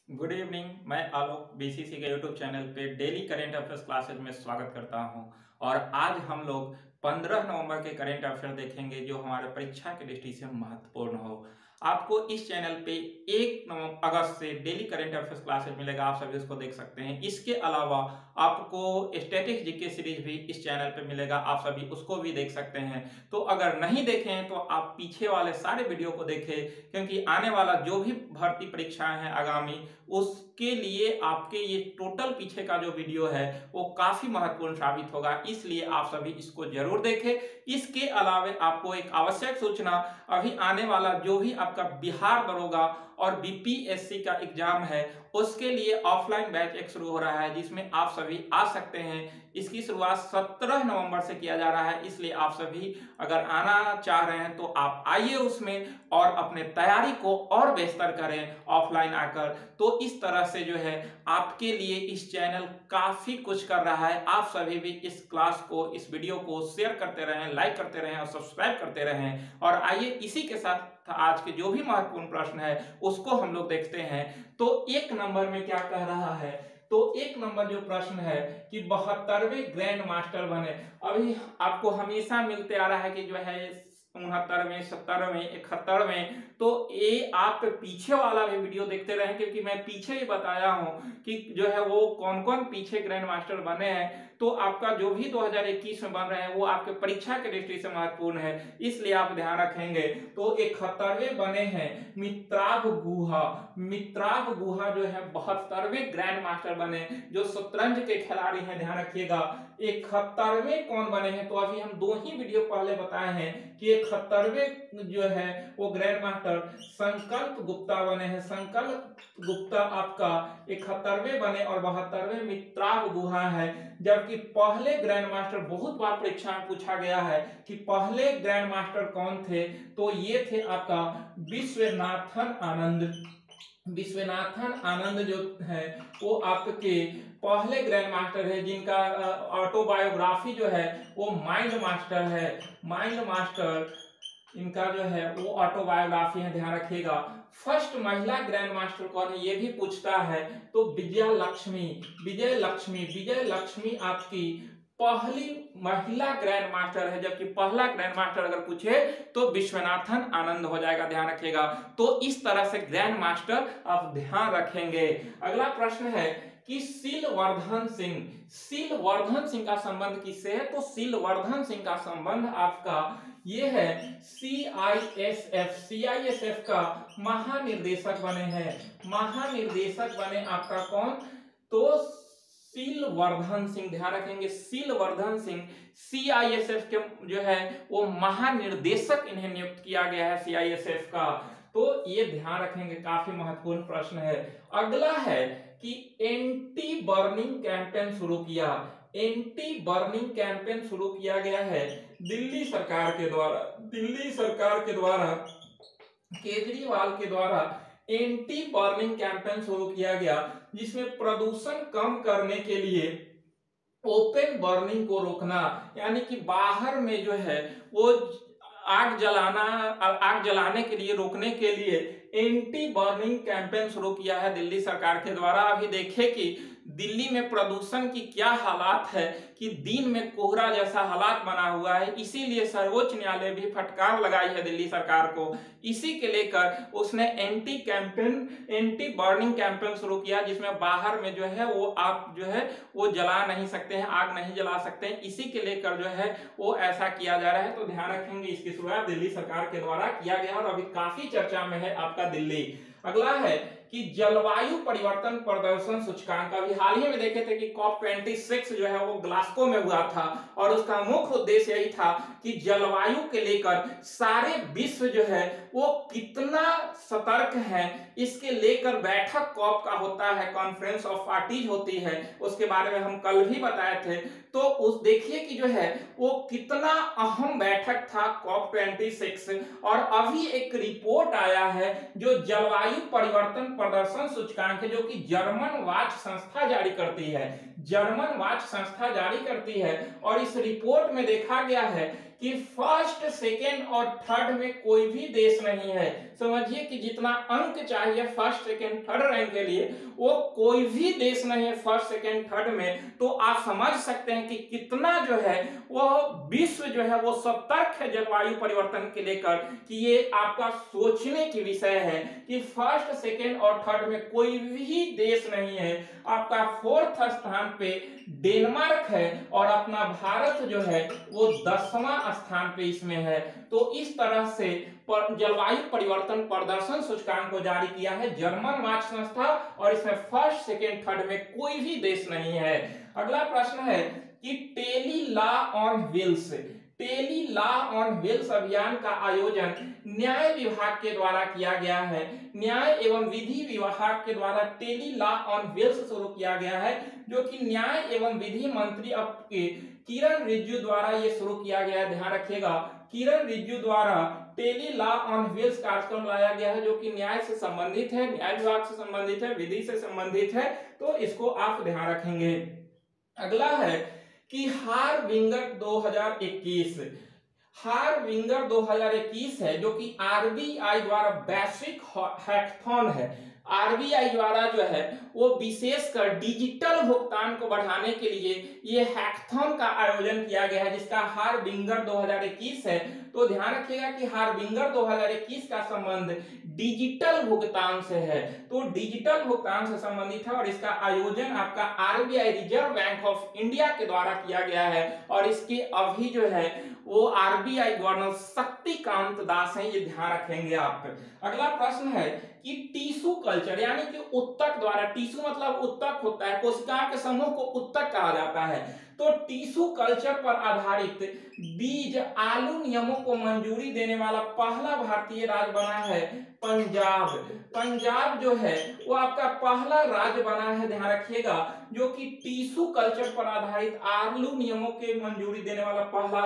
Good evening. मैं आलोक BCC के YouTube channel पे डेली करेंट अफेयर्स क्लासेज में स्वागत करता हूं। और आज हम लोग 15 नवंबर के करेंट अफेयर देखेंगे जो हमारे परीक्षा की दृष्टि से महत्वपूर्ण हो। आपको इस चैनल पे 1 अगस्त से डेली करेंट अफेयर्स क्लासेज मिलेगा, आप सभी उसको देख सकते हैं। इसके अलावा आपको स्टैटिक्स जीके सीरीज भी इस चैनल पे मिलेगा, आप सभी उसको भी देख सकते हैं। तो अगर नहीं देखे हैं तो आप पीछे वाले सारे वीडियो को देखें, क्योंकि आने वाला जो भी भर्ती परीक्षाएं हैं आगामी, उसके लिए आपके ये टोटल पीछे का जो वीडियो है वो काफी महत्वपूर्ण साबित होगा, इसलिए आप सभी इसको जरूर देखें। इसके अलावा आपको एक आवश्यक सूचना, अभी आने वाला जो भी आपका बिहार दरोगा और बीपीएससी का एग्जाम है उसके लिए ऑफलाइन बैच एक शुरू हो रहा है, जिसमें आप सभी आ सकते हैं। इसकी शुरुआत 17 नवंबर से किया जा रहा है, इसलिए आप सभी अगर आना चाह रहे हैं तो आप आइए उसमें और अपने तैयारी को और बेहतर करें ऑफलाइन आकर। तो इस तरह से जो है आपके लिए इस चैनल काफी कुछ कर रहा है। आप सभी भी इस क्लास को, इस वीडियो को शेयर करते रहें, लाइक करते रहें और सब्सक्राइब करते रहें। और आइए इसी के साथ आज के जो भी महत्वपूर्ण प्रश्न है उसको हम लोग देखते हैं। तो 1 नंबर में क्या कह रहा है, तो 1 नंबर जो प्रश्न है कि 72वें ग्रैंड मास्टर बने। अभी आपको हमेशा मिलते आ रहा है कि जो है 69वें, 70वें, 71वें, तो ये आप पीछे वाला भी वीडियो देखते रहे, क्योंकि मैं पीछे ही बताया हूं कि जो है वो कौन कौन पीछे ग्रैंड मास्टर बने हैं। तो आपका जो भी 2021 में बन रहे हैं वो आपके परीक्षा के दृष्टि से महत्वपूर्ण है, इसलिए आप ध्यान रखेंगे। तो 71वें बने हैं मित्राव गुहा। मित्राव गुहा जो है 72वें ग्रैंड मास्टर बने, जो शतरंज के खिलाड़ी हैं, ध्यान रखिएगा। 71वें कौन बने हैं, तो अभी हम 2 ही वीडियो पहले बताए हैं कि 71वें जो है वो ग्रैंड मास्टर संकल्प गुप्ता बने हैं। संकल्प गुप्ता आपका 71वें बने और 72वें मित्राव गुहा है। जबकि पहले ग्रैंड मास्टर बहुत बार परीक्षा में पूछा गया है कि पहले ग्रैंड मास्टर कौन थे, तो ये थे आपका विश्वनाथन आनंद। विश्वनाथन आनंद जो है वो आपके पहले ग्रैंड मास्टर है, जिनका ऑटोबायोग्राफी जो है वो माइंड मास्टर है। माइंड मास्टर इनका जो है वो ऑटोबायोग्राफी है, ध्यान रखिएगा। फर्स्ट महिला ग्रैंड मास्टर कौन है ये भी पूछता है, तो विजय लक्ष्मी। विजय लक्ष्मी, विजय लक्ष्मी आपकी पहली महिला ग्रैंड मास्टर है, जबकि पहला ग्रैंड मास्टर अगर पूछे तो विश्वनाथन आनंद हो जाएगा, ध्यान रखिएगा। तो इस तरह से ग्रैंड मास्टर आप ध्यान रखेंगे। अगला प्रश्न है कि सीलवर्धन सिंह, सीलवर्धन सिंह का संबंध किससे है, तो सीलवर्धन सिंह का संबंध आपका ये है सीआईएसएफ, सीआईएसएफ का महानिर्देशक बने हैं। महानिर्देशक बने आपका कौन, तो सीलवर्धन सिंह, ध्यान रखेंगे। सीलवर्धन सिंह सीआईएसएफ के जो है वो महानिर्देशक इन्हें नियुक्त किया गया है सीआईएसएफ का। तो ये ध्यान रखेंगे, काफी महत्वपूर्ण प्रश्न है। अगला है कि एंटी बर्निंग कैंपेन शुरू किया। एंटी बर्निंग कैंपेन शुरू किया गया है दिल्ली सरकार के द्वारा। दिल्ली सरकार के द्वारा, केजरीवाल के द्वारा एंटी बर्निंग कैंपेन शुरू किया गया, जिसमें प्रदूषण कम करने के लिए ओपन बर्निंग को रोकना, यानी कि बाहर में जो है वो आग जलाना, आग जलाने के लिए रोकने के लिए एंटी बर्निंग कैंपेन शुरू किया है दिल्ली सरकार के द्वारा। अभी देखें कि दिल्ली में प्रदूषण की क्या हालात है कि दिन में कोहरा जैसा हालात बना हुआ है, इसीलिए सर्वोच्च न्यायालय भी फटकार लगाई है दिल्ली सरकार को। इसी के लेकर उसने एंटी बर्निंग कैंपेन शुरू किया, जिसमें बाहर में जो है वो आप जो है वो जला नहीं सकते हैं, आग नहीं जला सकते हैं। इसी के लेकर जो है वो ऐसा किया जा रहा है। तो ध्यान रखेंगे, इसकी शुरुआत दिल्ली सरकार के द्वारा किया गया और अभी काफी चर्चा में है आपका दिल्ली। अगला है कि जलवायु परिवर्तन प्रदर्शन सूचकांक। अभी हाल ही में देखे थे कि COP26 जो है वो ग्लासगो में हुआ था और उसका मुख्य उद्देश्य यही था कि जलवायु के लेकर सारे विश्व जो है वो कितना सतर्क है, इसके लेकर बैठक कॉप का होता है, कॉन्फ्रेंस ऑफ पार्टीज होती है, उसके बारे में हम कल भी बताए थे। तो उस देखिए कि जो है वो कितना अहम बैठक था COP26। और अभी एक रिपोर्ट आया है जो जलवायु परिवर्तन प्रदर्शन सूचकांक है, जो कि जर्मन वाच संस्था जारी करती है। जर्मन वाच संस्था जारी करती है और इस रिपोर्ट में देखा गया है कि फर्स्ट, सेकेंड और थर्ड में कोई भी देश नहीं है। समझिए कि जितना अंक चाहिए फर्स्ट, सेकेंड, थर्ड रैंक के लिए वो कोई भी देश नहीं है फर्स्ट, सेकेंड, थर्ड में। तो आप समझ सकते हैं कि कितना जो है वो विश्व जो है वो सतर्क है जलवायु परिवर्तन के लेकर, कि ये आपका सोचने की विषय है कि फर्स्ट, सेकेंड और थर्ड में कोई भी देश नहीं है। आपका फोर्थ स्थान पे डेनमार्क है और अपना भारत जो है वो 10वां स्थान पे इसमें है। तो इस तरह से जलवायु परिवर्तन प्रदर्शन सूचकांक को जारी किया है जर्मन वाच संस्था, और इसमें फर्स्ट, सेकेंड, थर्ड में कोई भी देश नहीं है। अगला प्रश्न है कि tele law on wheels, tele law on wheels अभियान का आयोजन न्याय विभाग के द्वारा किया गया है। न्याय एवं विधि विभाग के द्वारा टेली लॉ ऑन व्हील्स शुरू किया गया है, जो कि न्याय एवं विधि मंत्री किरण रिजिजू द्वारा ये शुरू किया गया है। ध्यान रखिएगा, किरण रिजिजू द्वारा टेली लॉ ऑन व्हील्स कार्यक्रम लाया गया है, जो कि न्याय से संबंधित है, न्याय विभाग से संबंधित है, विधि से संबंधित है। तो इसको आप ध्यान रखेंगे। अगला है कि हार्बिंगर 2021, हार्बिंगर 2021 है, जो कि आरबीआई द्वारा वैश्विक हैकाथॉन है। आरबीआई द्वारा जो है वो विशेषकर डिजिटल भुगतान को बढ़ाने के लिए ये हैकाथॉन का आयोजन किया गया है, जिसका हार्बिंगर 2021 है। तो ध्यान रखिएगा कि हार्बिंगर 2021 का संबंध डिजिटल भुगतान से है, तो डिजिटल भुगतान से संबंधित है और इसका आयोजन आपका RBI, reserve bank of India के द्वारा किया गया है। और इसके अभी जो है वो आरबीआई गवर्नर शक्तिकांत दास हैं, ये ध्यान रखेंगे आप। अगला प्रश्न है कि टिश्यू कल्चर यानी कि उत्तक द्वारा, टिश्यू मतलब उत्तक होता है, कोशिकाओं के समूह को उत्तक कहा जाता है। तो टिश्यू कल्चर पर आधारित बीज आलू नियमों को मंजूरी देने वाला पहला भारतीय राज्य बना है पंजाब। पंजाब जो है वो आपका पहला राज्य बना है, ध्यान रखिएगा, जो कि टिश्यू कल्चर पर आधारित आलू नियमों के मंजूरी देने वाला पहला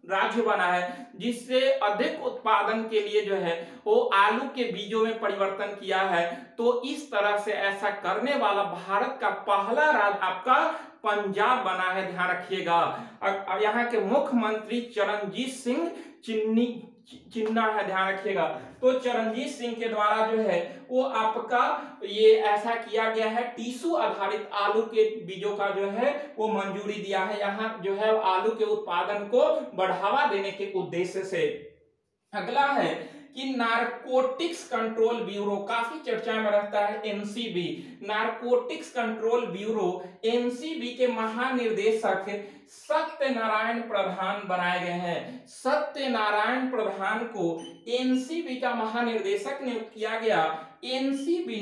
राज्य बना है, जिससे अधिक उत्पादन के लिए जो है वो आलू के बीजों में परिवर्तन किया है। तो इस तरह से ऐसा करने वाला भारत का पहला राज्य आपका पंजाब बना है, ध्यान रखिएगा। यहाँ के मुख्यमंत्री चरणजीत सिंह चिन्ना है, ध्यान रखिएगा। तो चरणजीत सिंह के द्वारा जो है वो आपका ये ऐसा किया गया है, टिश्यू आधारित आलू के बीजों का जो है वो मंजूरी दिया है, यहाँ जो है आलू के उत्पादन को बढ़ावा देने के उद्देश्य से। अगला है कि नारकोटिक्स कंट्रोल ब्यूरो, काफी चर्चा में रहता है NCB, narcotics control bureau NCB के महानिर्देशक सत्यनारायण प्रधान बनाए गए हैं। सत्यनारायण प्रधान को एनसीबी का महानिर्देशक नियुक्त किया गया। एनसीबी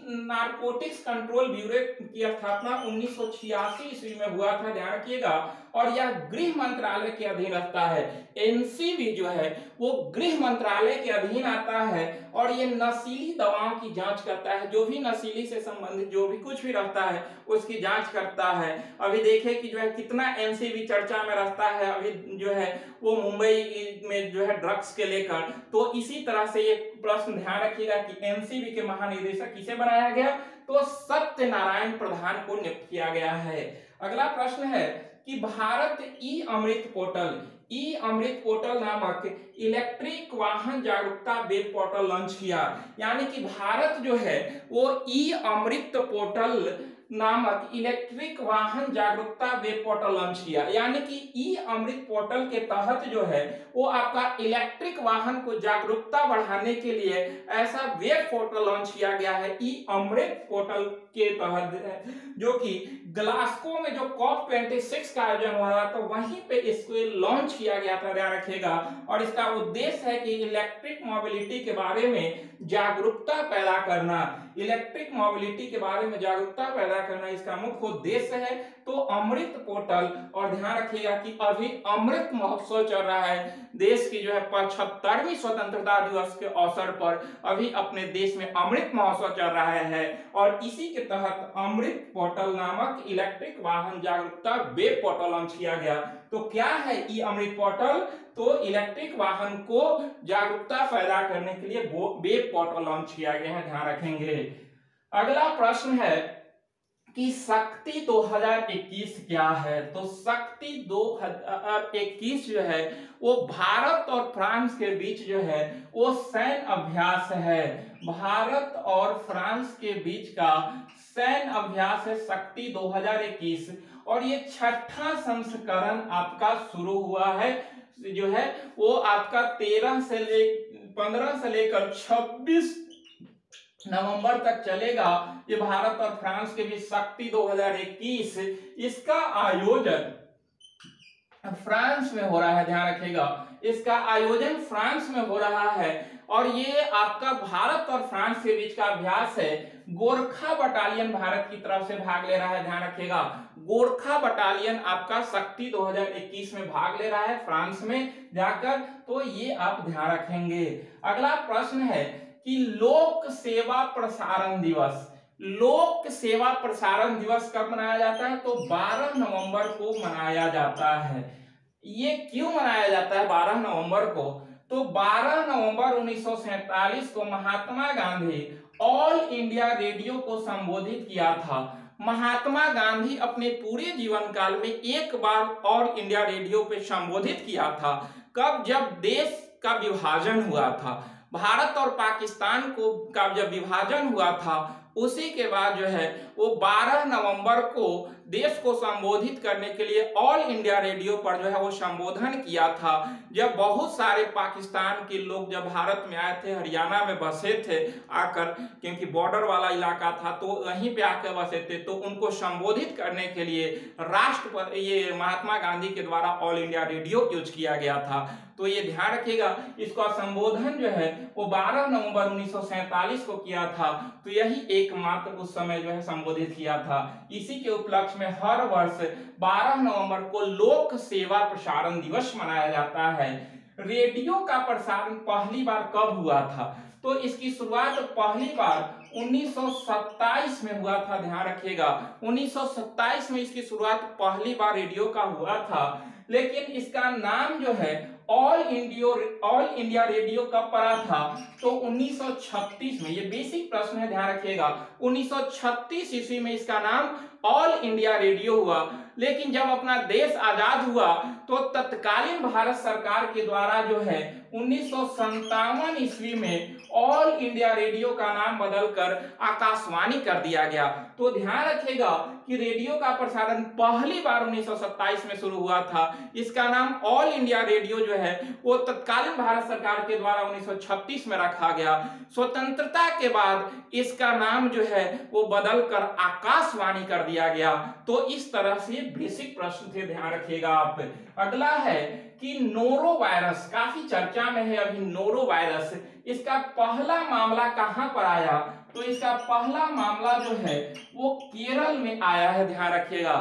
नारकोटिक्स कंट्रोल ब्यूरो की स्थापना 1986 ईस्वी में हुआ था, ध्यान रखिएगा, और यह गृह मंत्रालय के अधीन रहता है। एनसीबी जो है वो गृह मंत्रालय के अधीन आता है और ये नशीली दवाओं की जांच करता है, जो भी नशीली से संबंधित जो भी कुछ भी रहता है उसकी जांच करता है। अभी देखिए कि जो है कितना एनसीबी चर्चा में रहता है, अभी जो है वो मुंबई में जो है ड्रग्स के लेकर। तो इसी तरह से ये प्रश्न ध्यान रखिएगा कि एनसीबी के महानिदेशक किसे बनाया गया, तो सत्यनारायण प्रधान को नियुक्त किया गया है। अगला प्रश्न है कि भारत ई अमृत पोर्टल, ई अमृत पोर्टल नामक इलेक्ट्रिक वाहन जागरूकता वेब पोर्टल लॉन्च किया। यानी कि भारत जो है वो ई अमृत पोर्टल नामक इलेक्ट्रिक वाहन जागरूकता वेब पोर्टल लॉन्च किया। यानी कि ई अमृत पोर्टल के तहत जो है वो आपका इलेक्ट्रिक वाहन को जागरूकता बढ़ाने के लिए ऐसा वेब पोर्टल लॉन्च किया गया है ई अमृत पोर्टल के तहत, जो कि ग्लासगो में जो COP 26 का आयोजन हो रहा था वहीं पे इसको लॉन्च किया गया था, ध्यान रखिएगा। और इसका उद्देश्य है कि इलेक्ट्रिक मोबिलिटी के बारे में जागरूकता पैदा करना, इलेक्ट्रिक मोबिलिटी के बारे में जागरूकता पैदा करना इसका मुख्य उद्देश्य है। तो अमृत पोर्टल, और ध्यान रखिएगा कि अभी अमृत महोत्सव चल रहा है, देश की जो है 75वीं स्वतंत्रता दिवस के अवसर पर अभी अपने देश में अमृत महोत्सव चल रहा है और इसी के तहत अमृत पोर्टल नामक इलेक्ट्रिक वाहन जागरूकता वेब पोर्टल लॉन्च किया गया। तो क्या है ई अमृत पोर्टल, तो इलेक्ट्रिक वाहन को जागरूकता पैदा करने के लिए वेब पोर्टल लॉन्च किया गया है, ध्यान रखेंगे। अगला प्रश्न है कि शक्ति 2021 क्या है। तो शक्ति 2021 जो है वो भारत और फ्रांस के बीच जो है वो सैन्य अभ्यास है। भारत और फ्रांस के बीच का सैन्य अभ्यास है शक्ति 2021, और ये 6ठा संस्करण आपका शुरू हुआ है जो है वो आपका 15 से लेकर 26 नवंबर तक चलेगा। ये भारत और फ्रांस के बीच शक्ति 2021, इसका आयोजन फ्रांस में हो रहा है, ध्यान रखिएगा, इसका आयोजन फ्रांस में हो रहा है। और ये आपका भारत और फ्रांस के बीच का अभ्यास है। गोरखा बटालियन भारत की तरफ से भाग ले रहा है, ध्यान रखिएगा, गोरखा बटालियन आपका शक्ति 2021 में भाग ले रहा है फ्रांस में जाकर। तो ये आप ध्यान रखेंगे। अगला प्रश्न है कि लोक सेवा प्रसारण दिवस, लोक सेवा प्रसारण दिवस कब मनाया जाता है? तो 12 नवंबर को मनाया जाता है। ये क्यों मनाया जाता है 12 नवंबर को? तो 12 नवंबर 1947 को Mahatma Gandhi all India radio को संबोधित किया था। महात्मा गांधी अपने पूरे जीवन काल में एक बार ऑल इंडिया रेडियो पे संबोधित किया था। कब? जब देश का विभाजन हुआ था, भारत और पाकिस्तान को का जब विभाजन हुआ था, उसी के बाद जो है वो 12 नवंबर को देश को संबोधित करने के लिए ऑल इंडिया रेडियो पर जो है वो संबोधन किया था। जब बहुत सारे पाकिस्तान के लोग जब भारत में आए थे, हरियाणा में बसे थे आकर, क्योंकि बॉर्डर वाला इलाका था तो वहीं पे आकर बसे थे, तो उनको संबोधित करने के लिए ये महात्मा गांधी के द्वारा ऑल इंडिया रेडियो यूज किया गया था। तो ये ध्यान रखिएगा, इसका संबोधन जो है वो 12 नवंबर 1947 को किया था। तो यही एकमात्र उस समय जो है संबोधित किया था। इसी के उपलक्ष्य में हर वर्ष 12 नवंबर को लोक सेवा प्रसारण दिवस मनाया जाता है। रेडियो का प्रसारण पहली बार कब हुआ था? तो इसकी शुरुआत पहली बार 1927 में हुआ था, ध्यान रखिएगा, 1927 में इसकी शुरुआत पहली बार रेडियो का हुआ था। लेकिन इसका नाम जो है ऑल इंडिया रेडियो कब पड़ा था? तो 1936 में। ये बेसिक प्रश्न है, ध्यान रखिएगा, 1936 ईस्वी में इसका नाम ऑल इंडिया रेडियो हुआ। लेकिन जब अपना देश आजाद हुआ तो तत्कालीन भारत सरकार के द्वारा जो है 1957 ईस्वी में ऑल इंडिया रेडियो का नाम बदलकर आकाशवाणी कर दिया गया। तो ध्यान रखिएगा कि रेडियो का प्रसारण पहली बार 1927 में शुरू हुआ था। इसका नाम ऑल इंडिया रेडियो जो है वो तत्कालीन भारत सरकार के द्वारा 1936 में रखा गया। स्वतंत्रता के बाद इसका नाम जो है वो बदलकर आकाशवाणी कर दिया गया। तो इस तरह से बेसिक प्रश्न थे, ध्यान रखिएगा आप। अगला है कि नोरो वायरस काफी चर्चा में है अभी। नोरो वायरस, इसका पहला मामला कहां पर आया? तो इसका पहला मामला जो है वो केरल में आया है, ध्यान रखिएगा,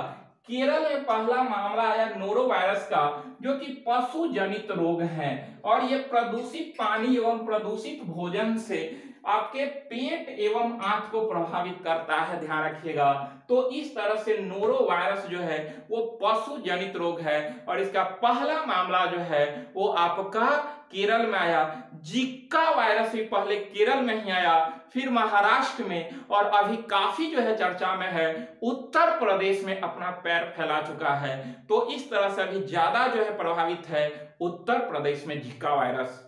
केरल में पहला मामला आया नोरो वायरस का, जो कि पशु जनित रोग है और ये प्रदूषित पानी एवं प्रदूषित भोजन से आपके पेट एवं आंत को प्रभावित करता है, ध्यान रखिएगा। तो इस तरह से नोरो वायरस जो है वो पशु जनित रोग है और इसका पहला मामला जो है वो आपका केरल में आया। जिका वायरस भी पहले केरल में ही आया, फिर महाराष्ट्र में, और अभी काफी जो है चर्चा में है उत्तर प्रदेश में अपना पैर फैला चुका है। तो इस तरह से अभी ज्यादा जो है प्रभावित है उत्तर प्रदेश में जिका वायरस।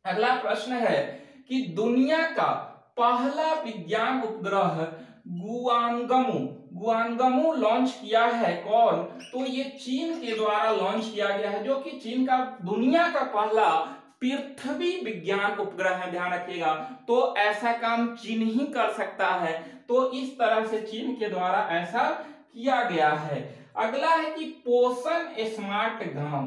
अगला प्रश्न है कि दुनिया का पहला विज्ञान उपग्रह गुआंगमू लॉन्च किया है कौन? तो ये चीन के द्वारा लॉन्च किया गया है, जो कि चीन का दुनिया का पहला पृथ्वी विज्ञान उपग्रह है, ध्यान रखिएगा। तो ऐसा काम चीन ही कर सकता है। तो इस तरह से चीन के द्वारा ऐसा किया गया है। अगला है कि पोषण स्मार्ट गांव,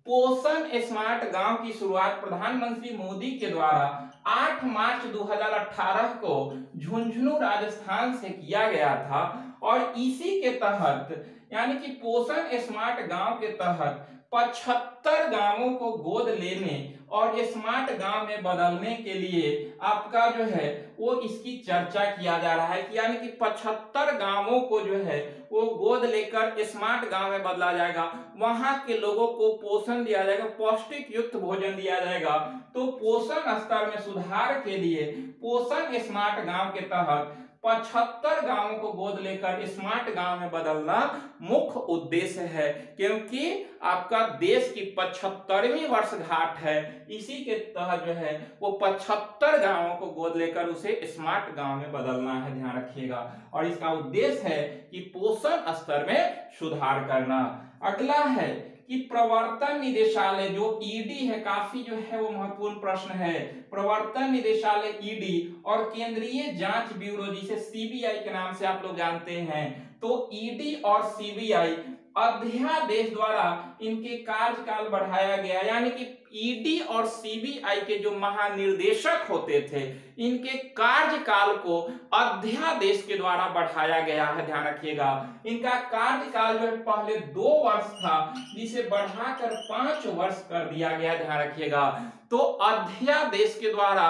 पोषण स्मार्ट गांव की शुरुआत प्रधानमंत्री मोदी के द्वारा 8 मार्च 2018 को झुंझुनू राजस्थान से किया गया था। और इसी के तहत यानी कि पोषण स्मार्ट गांव के तहत 75 गांवों को गोद लेने और स्मार्ट गांव में बदलने के लिए आपका जो है वो इसकी चर्चा किया जा रहा है कि यानी कि 75 गांवों को जो है वो गोद लेकर स्मार्ट गांव में बदला जाएगा। वहां के लोगों को पोषण दिया जाएगा, पौष्टिक युक्त भोजन दिया जाएगा। तो पोषण स्तर में सुधार के लिए पोषण स्मार्ट गांव के तहत 75 गांवों को गोद लेकर स्मार्ट गांव में बदलना मुख्य उद्देश्य है, क्योंकि आपका देश की 75वीं वर्षगांठ है। इसी के तहत जो है वो 75 गांवों को गोद लेकर उसे स्मार्ट गांव में बदलना है, ध्यान रखिएगा। और इसका उद्देश्य है कि पोषण स्तर में सुधार करना। अगला है कि प्रवर्तन निदेशालय जो ईडी है, काफी जो है वो महत्वपूर्ण प्रश्न है। प्रवर्तन निदेशालय ईडी और केंद्रीय जांच ब्यूरो जिसे सीबीआई के नाम से आप लोग जानते हैं, तो ईडी और सीबीआई अध्यादेश द्वारा इनके कार्यकाल बढ़ाया गया, यानी कि ईडी और सीबीआई के जो महानिर्देशक होते थे इनके कार्यकाल को अध्यादेश के द्वारा बढ़ाया गया है, ध्यान रखिएगा। इनका कार्यकाल जो है पहले 2 वर्ष था, जिसे बढ़ाकर 5 वर्ष कर दिया गया, ध्यान रखिएगा। तो अध्यादेश के द्वारा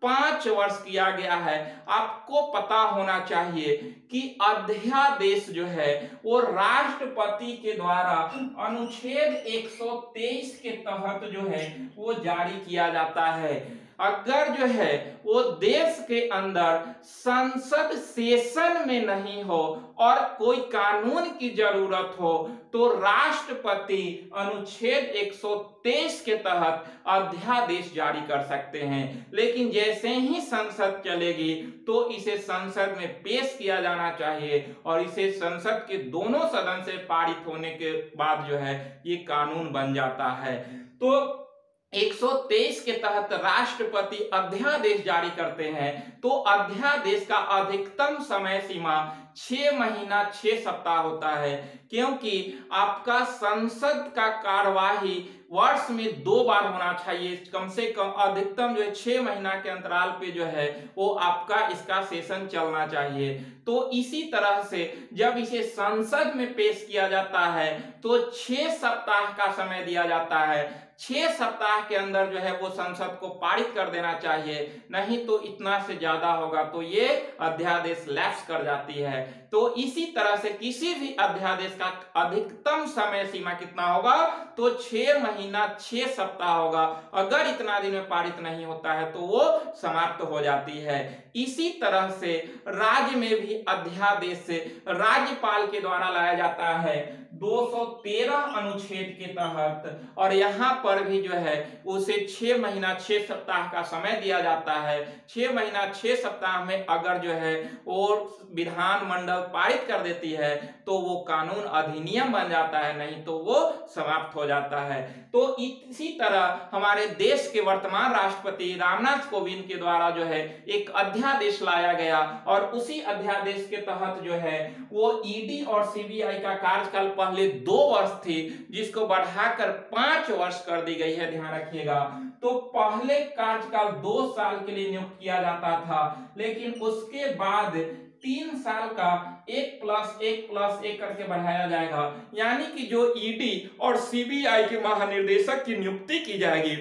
5 वर्ष किया गया है। आपको पता होना चाहिए कि अध्यादेश जो है वो राष्ट्रपति के द्वारा अनुच्छेद 123 के तहत जो है वो जारी किया जाता है। अगर जो है वो देश के अंदर संसद सेशन में नहीं हो और कोई कानून की जरूरत हो तो राष्ट्रपति अनुच्छेद 123 के तहत अध्यादेश जारी कर सकते हैं। लेकिन जैसे ही संसद चलेगी तो इसे संसद में पेश किया जाना चाहिए और इसे संसद के दोनों सदन से पारित होने के बाद जो है ये कानून बन जाता है। तो 123 के तहत राष्ट्रपति अध्यादेश जारी करते हैं, तो अध्यादेश का अधिकतम समय सीमा 6 महीना 6 सप्ताह होता है, क्योंकि आपका संसद का कार्यवाही वर्ष में 2 बार होना चाहिए, कम से कम अधिकतम जो है 6 महीना के अंतराल पे जो है वो आपका इसका सेशन चलना चाहिए। तो इसी तरह से जब इसे संसद में पेश किया जाता है तो 6 सप्ताह का समय दिया जाता है। 6 सप्ताह के अंदर जो है वो संसद को पारित कर देना चाहिए, नहीं तो इतना से ज्यादा होगा तो ये अध्यादेश लैप्स कर जाती है। तो इसी तरह से किसी भी अध्यादेश का अधिकतम समय सीमा कितना होगा, तो 6 महीना 6 सप्ताह होगा। अगर इतना दिन में पारित नहीं होता है तो वो समाप्त हो जाती है। इसी तरह से राज्य में भी अध्यादेश से राज्यपाल के द्वारा लाया जाता है 213 अनुच्छेद के तहत, और यहाँ पर भी जो है उसे 6 महीना 6 सप्ताह का समय दिया जाता है। 6 महीना 6 सप्ताह में अगर जो है वो विधानमंडल पारित कर देती है तो वो कानून अधिनियम बन जाता है, नहीं तो वो समाप्त हो जाता है। तो इसी तरह हमारे देश के वर्तमान राष्ट्रपति रामनाथ कोविंद के द्वारा जो है एक अध्यादेश लाया गया और उसी अध्यादेश के तहत जो है वो ईडी और सीबीआई का कार्यकाल पहले 2 वर्ष थी, जिसको बढ़ाकर 5 वर्ष कर दी गई है, ध्यान रखिएगा। तो पहले कार्यकाल 2 साल के लिए नियुक्त किया जाता था, लेकिन उसके बाद 3 साल का 1+1+1 करके बढ़ाया जाएगा, यानी कि जो ईडी और सीबीआई के महानिर्देशक की नियुक्ति की जाएगी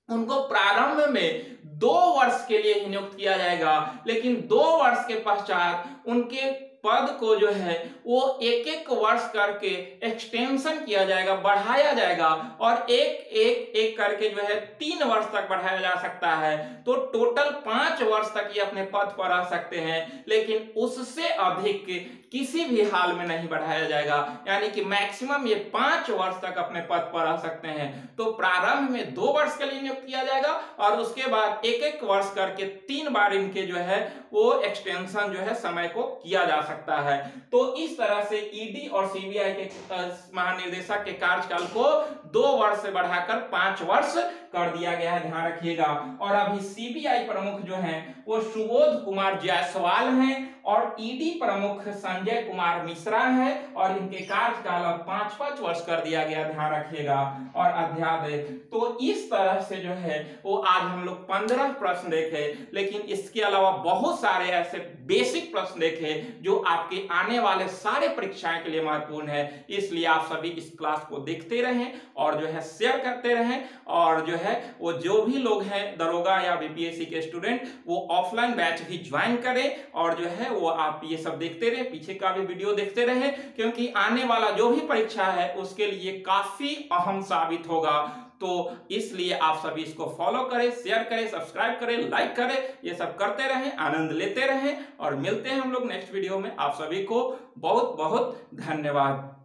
उनको प्रारंभ में 2 वर्ष के लिए ही नियुक्त किया जाएगा, लेकिन 2 वर्ष के पश्चात उनके पद को जो है वो 1-1 वर्ष करके एक्सटेंशन किया जाएगा, बढ़ाया जाएगा, और एक करके जो है 3 वर्ष तक बढ़ाया जा सकता है। तो टोटल 5 वर्ष तक ये अपने पद पर रह सकते हैं, लेकिन उससे अधिक किसी भी हाल में नहीं बढ़ाया जाएगा, यानी कि मैक्सिमम ये 5 वर्ष तक अपने पद पर रह सकते हैं। तो प्रारंभ में 2 वर्ष के लिए नियुक्त किया जाएगा और उसके बाद 1-1 वर्ष करके 3 बार इनके जो है वो एक्सटेंशन जो है समय को किया जा सकता है। तो इस तरह से ईडी और सीबीआई के महानिर्देशक के कार्यकाल को 2 वर्ष से बढ़ाकर 5 वर्ष कर दिया गया है, ध्यान रखिएगा। और अभी सीबीआई प्रमुख जो हैं वो सुबोध कुमार जायसवाल हैं और ईडी प्रमुख संजय कुमार मिश्रा है, और इनके कार्यकाल अब 5-5 वर्ष कर दिया गया, ध्यान रखिएगा। और अध्यादेश, तो इस तरह से जो है वो आज हम लोग 15 प्रश्न देखे, लेकिन इसके अलावा बहुत सारे ऐसे बेसिक प्रश्न देखे जो आपके आने वाले सारे परीक्षाएं के लिए महत्वपूर्ण है। इसलिए आप सभी इस क्लास को देखते रहें और जो है शेयर करते रहें, और जो है वो जो भी लोग हैं दरोगा या बीपीएससी के स्टूडेंट वो ऑफलाइन बैच भी ज्वाइन करें, और जो है वो आप ये सब देखते रहे, पीछे का भी वीडियो देखते रहे, क्योंकि आने वाला जो भी परीक्षा है उसके लिए काफी अहम साबित होगा। तो इसलिए आप सभी इसको फॉलो करें, शेयर करें, सब्सक्राइब करें, लाइक करें, ये सब करते रहें, आनंद लेते रहें और मिलते हैं हम लोग नेक्स्ट वीडियो में। आप सभी को बहुत बहुत धन्यवाद।